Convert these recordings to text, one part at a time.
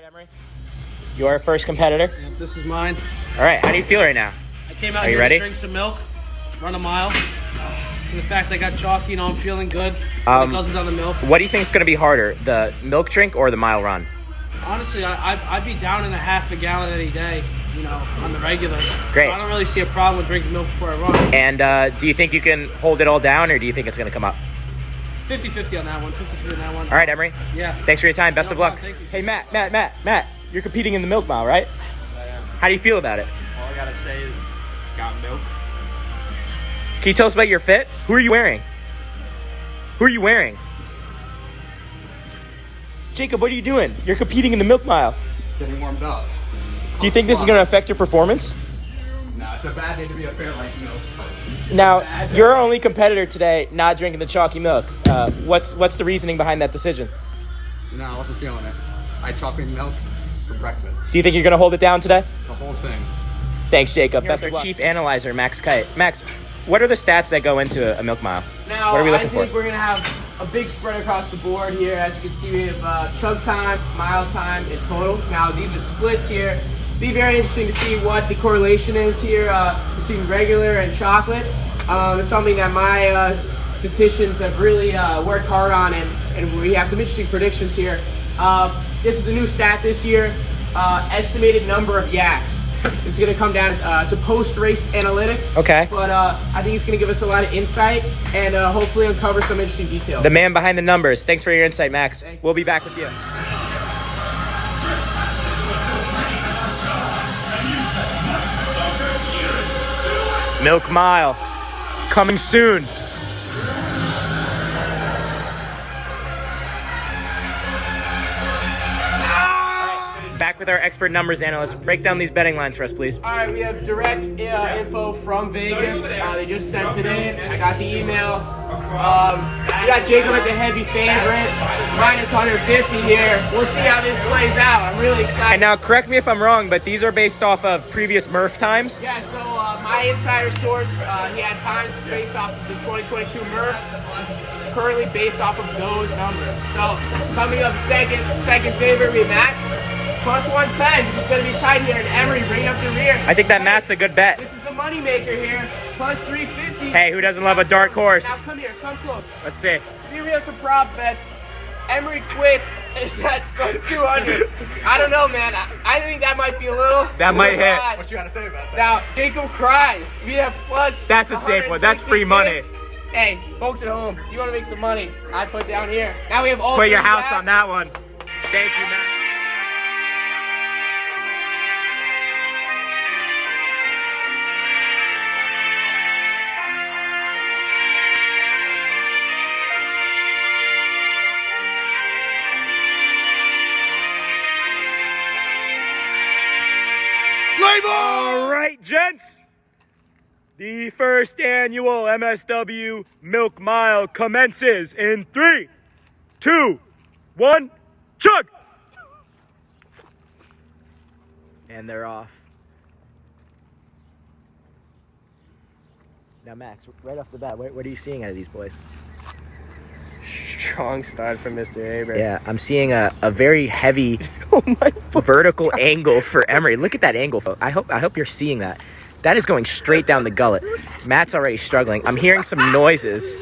Emery, your first competitor. Yep, this is mine. All right, how do you feel right now? I came out Are you here ready? to drink some milk, run a mile. And the fact I got chalky, I'm feeling good. Um, Because it's on the milk. What do you think is going to be harder, the milk drink or the mile run? Honestly, I'd be down in a half a gallon any day, on the regular. Great. So I don't really see a problem with drinking milk before I run. And do you think you can hold it all down, or do you think it's going to come up? 50-50 on that one, 50-50 on that one. All right, Emery. Yeah. Thanks for your time. Best No of luck. problem. Thank you. Hey, Matt. You're competing in the milk mile, right? I am. How do you feel about it? All I gotta say is, got milk. Can you tell us about your fit? Who are you wearing? Jacob, what are you doing? You're competing in the milk mile. Getting warmed up. Do you think this is going to affect your performance? Nah, it's a bad day to be a fair like milk. Now, you're our only competitor today not drinking the chalky milk. What's the reasoning behind that decision? No, I wasn't feeling it. I had chocolate milk for breakfast. Do you think you're going to hold it down today? The whole thing. Thanks, Jacob. Here's Best of our luck. Chief Analyzer, Max Kite. Max, what are the stats that go into a milk mile? Now, What are we looking I think for? we're going to have a big spread across the board here. As you can see, we have chug time, mile time in total. Now, these are splits here. Be very interesting to see what the correlation is here between regular and chocolate. It's something that my statisticians have really worked hard on, and we have some interesting predictions here. This is a new stat this year, estimated number of yaks. This is going to come down to post-race analytic. Okay. But I think it's going to give us a lot of insight and hopefully uncover some interesting details. The man behind the numbers. Thanks for your insight, Max. We'll be back with you. Milk Mile, coming soon. Back with our expert numbers analyst. Break down these betting lines for us, please. All right, we have direct info from Vegas. They just sent it in. I got the email. We got Jacob at the heavy favorite, minus 150 here. We'll see how this plays out. I'm really excited. And now, correct me if I'm wrong, but these are based off of previous Murph times. Yeah, so my insider source, he had times based off of the 2022 Murph. This is currently based off of those numbers. So coming up second favorite, we have Matt. Plus 110. This is going to be tight here. And Emery, bring up the rear. I think that Matt's a good bet. This is the moneymaker here. Plus 350. Hey, who doesn't love a dark horse? Now come here. Come close. Let's see. Here we have some prop bets. Emery quits is at plus 200. I don't know, man. I think that might be a little. That might hit. odd. What you gotta say about that? Now, Jacob cries. We have plus. That's a safe one. That's free money. 160. Hey, folks at home, if you want to make some money, I put down here. Now we have all. Put your three house bets. on that one. Thank you, Matt. All right, gents. The first annual MSW Milk Mile commences in 3, 2, 1, chug! And they're off. Now, Max, right off the bat, what are you seeing out of these boys? Strong start from Mr. Abrams. Yeah, I'm seeing a very heavy vertical angle for Emery. Look at that angle. I hope you're seeing that. That is going straight down the gullet. Matt's already struggling. I'm hearing some noises.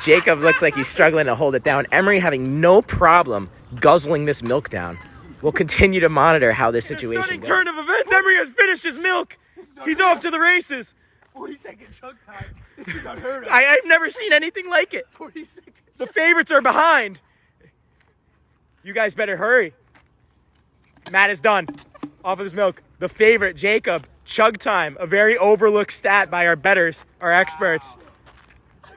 Jacob looks like he's struggling to hold it down. Emery having no problem guzzling this milk down. We'll continue to monitor how this situation Stunning goes. turn of events. Emery has finished his milk. He's off to the races. 40-second chug time. This is unheard of. I've never seen anything like it. 40 seconds. The favorites are behind. You guys better hurry. Matt is done. Off of his milk. The favorite, Jacob, chug time. A very overlooked stat by our bettors, our experts.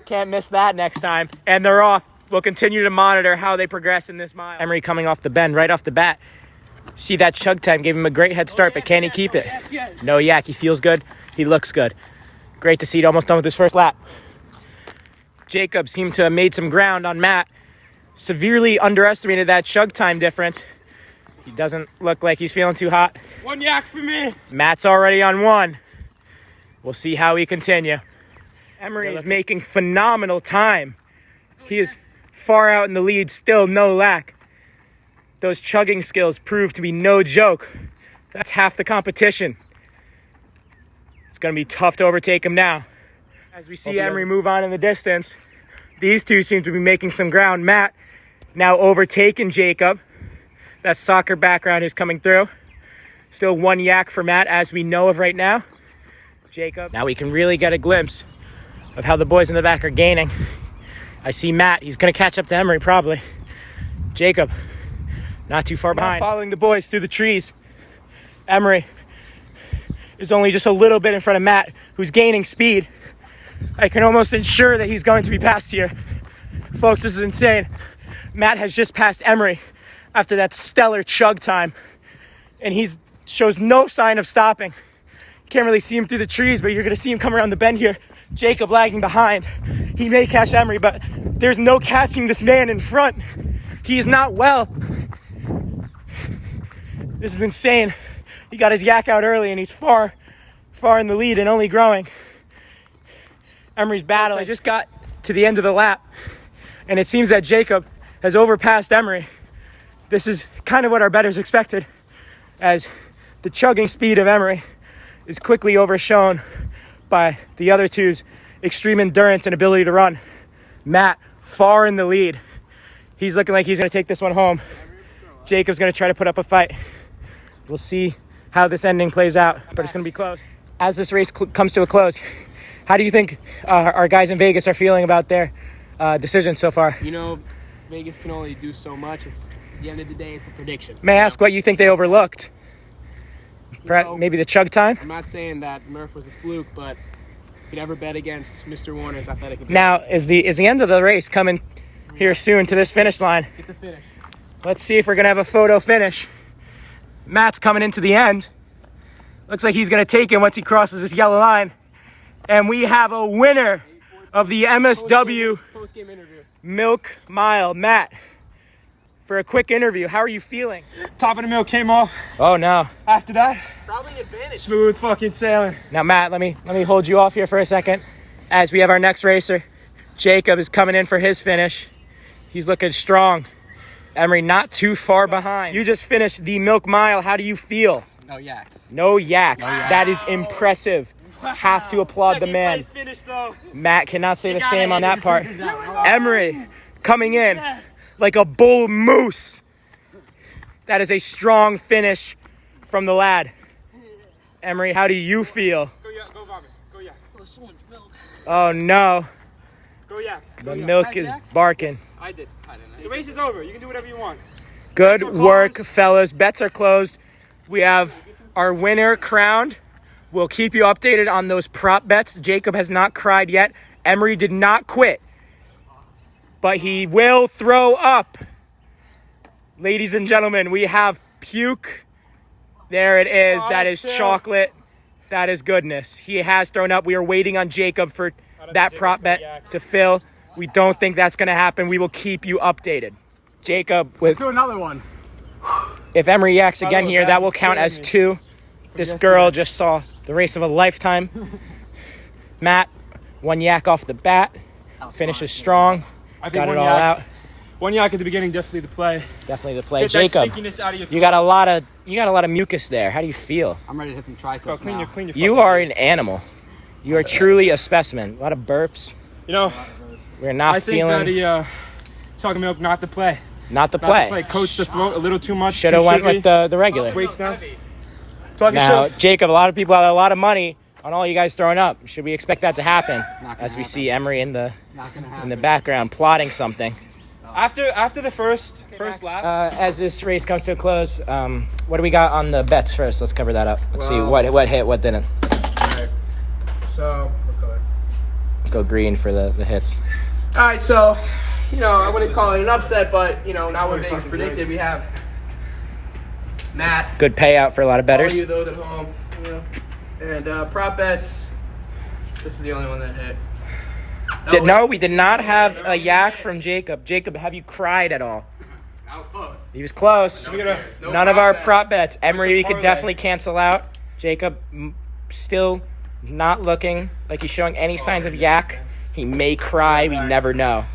Can't miss that next time. And they're off. We'll continue to monitor how they progress in this mile. Emery coming off the bend right off the bat. See that chug time gave him a great head start, but can he keep it? No yak. He feels good. He looks good. Great to see it almost done with his first lap. Jacob seemed to have made some ground on Matt. Severely underestimated that chug time difference. He doesn't look like he's feeling too hot. One yak for me. Matt's already on one. We'll see how we continue. Emery is making phenomenal time. He is far out in the lead, still no lack. those chugging skills prove to be no joke. That's half the competition. It's going to be tough to overtake him now. As we see Emery move on in the distance, these two seem to be making some ground. Matt now overtaken Jacob. That soccer background is coming through. Still one yak for Matt as we know of right now. Jacob. Now we can really get a glimpse of how the boys in the back are gaining. I see Matt. He's going to catch up to Emery probably. Jacob, not too far behind. Following the boys through the trees. Emery is only just a little bit in front of Matt, who's gaining speed. I can almost ensure that he's going to be passed here. Folks, this is insane. Matt has just passed Emery after that stellar chug time, and he shows no sign of stopping. Can't really see him through the trees, but you're going to see him come around the bend here. Jacob lagging behind. He may catch Emery, but there's no catching this man in front. He is not well. This is insane. He got his yak out early, and he's far in the lead and only growing. Emery's battling. I just got to the end of the lap, and it seems that Jacob has overpassed Emery. This is kind of what our bettors expected, as the chugging speed of Emery is quickly overshown by the other two's extreme endurance and ability to run. Matt, far in the lead. He's looking like he's going to take this one home. Jacob's going to try to put up a fight. We'll see how this ending plays out, but it's going to be close. As this race comes to a close, how do you think our guys in Vegas are feeling about their decision so far? You know, Vegas can only do so much. At the end of the day, it's a prediction. May I ask what you think they overlooked? Perhaps maybe the chug time? I'm not saying that Murph was a fluke, but you could ever bet against Mr. Warner's athletic ability. Now, is the end of the race coming here soon to this finish line? Get the finish. Let's see if we're going to have a photo finish. Matt's coming into the end. Looks like he's going to take it once he crosses this yellow line. And we have a winner of the MSW Post-game interview. Milk Mile. Matt, for a quick interview, how are you feeling? Top of the milk came off. Oh, no. After that, Probably an advantage. smooth fucking sailing. Now, Matt, let me hold you off here for a second. As we have our next racer, Jacob is coming in for his finish. He's looking strong. Emery not too far behind. You just finished the Milk Mile. How do you feel? No yaks. No yaks. That is impressive. Have to applaud the man. Finish though. Matt cannot say the same on that part. Emery coming in like a bull moose. That is a strong finish from the lad. Emery, how do you feel? Go vomit. Go yak. Oh no, Go yak. the milk is barking. I did. The race is over. You can do whatever you want. Good Bets are work, closed. fellas. Bets are closed. We have our winner crowned. We'll keep you updated on those prop bets. Jacob has not cried yet. Emery did not quit, but he will throw up. Ladies and gentlemen, we have puke. There it is. Oh, That is chill. chocolate. That is goodness. He has thrown up. We are waiting on Jacob for that prop bet to fill. We don't think that's going to happen. We will keep you updated. Jacob, with Do another one. if Emery yaks again know, here, that that will is count killing as me. 2. This girl just saw the race of a lifetime. Matt, 1 yak off the bat. Finishes strong. I think Got it one all yak- out. One yak at the beginning, definitely the play. Definitely the play. Get that Jacob, stinkiness out of your you got a lot of mucus there. How do you feel? I'm ready to hit some triceps Bro, clean now. your You fucking- are an animal. You are truly a specimen. A lot of burps. You know, We're not I think feeling that chocolate milk not the play. not the Not play. the play. Coats the throat a little too much. Should have too went sugary. with the regular. Breaks down. Talking Now, shit. Jacob, a lot of people have a lot of money on all you guys throwing up. Should we expect that to happen? gonna As we happen. see Emery in the Not gonna happen. in the background plotting something. After the first lap. As this race comes to a close, what do we got on the bets first? Let's cover that up. Let's see what hit, what didn't. So, what color? Let's go green for the hits. All right, so, I wouldn't call it an upset, but, not what Vegas predicted. We have Matt, Good payout for a lot of all bettors. you those at home, and prop bets. This is the only one that hit. No, we did not have a yak from Jacob. Jacob, have you cried at all? That was close. He was close. No None of our bets. prop bets. Emery, we could parlay? definitely cancel out. Jacob, still not looking like he's showing any signs of yak. He may cry. We never know.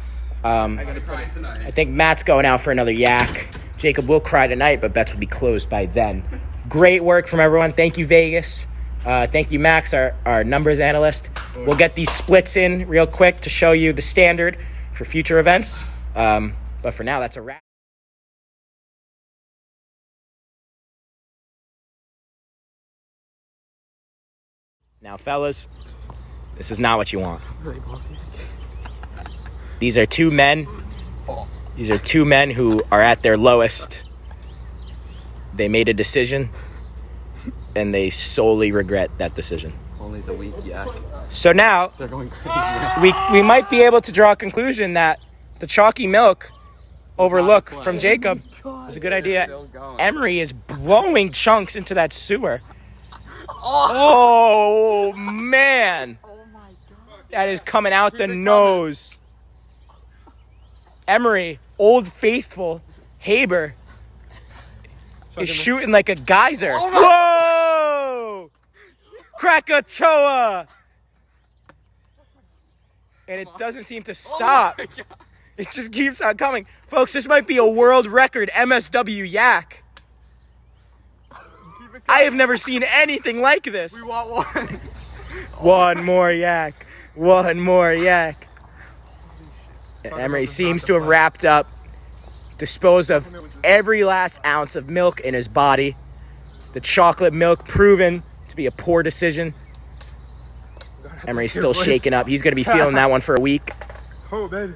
I'm gonna try tonight. I think Matt's going out for another yak. Jacob will cry tonight, but bets will be closed by then. Great work from everyone. Thank you, Vegas. Thank you, Max, our numbers analyst. We'll get these splits in real quick to show you the standard for future events. But for now, that's a wrap. Now, fellas, this is not what you want. These are two men. These are two men who are at their lowest. They made a decision, and they solely regret that decision. Only the weak yak. So now, They're going crazy. we might be able to draw a conclusion that the chalky milk overlook from Jacob was a good idea. Still going. Emery is blowing chunks into that sewer. Oh, man. That is coming out the nose. Emery, Old Faithful, Haber is shooting like a geyser. Whoa! Krakatoa! And it doesn't seem to stop. It just keeps on coming. Folks, this might be a world record MSW yak. I have never seen anything like this. We want one. One more yak. One more yak. And Emery seems to have wrapped up, disposed of every last ounce of milk in his body. The chocolate milk proven to be a poor decision. Emery's still shaking up. He's going to be feeling that one for a week. Oh, baby.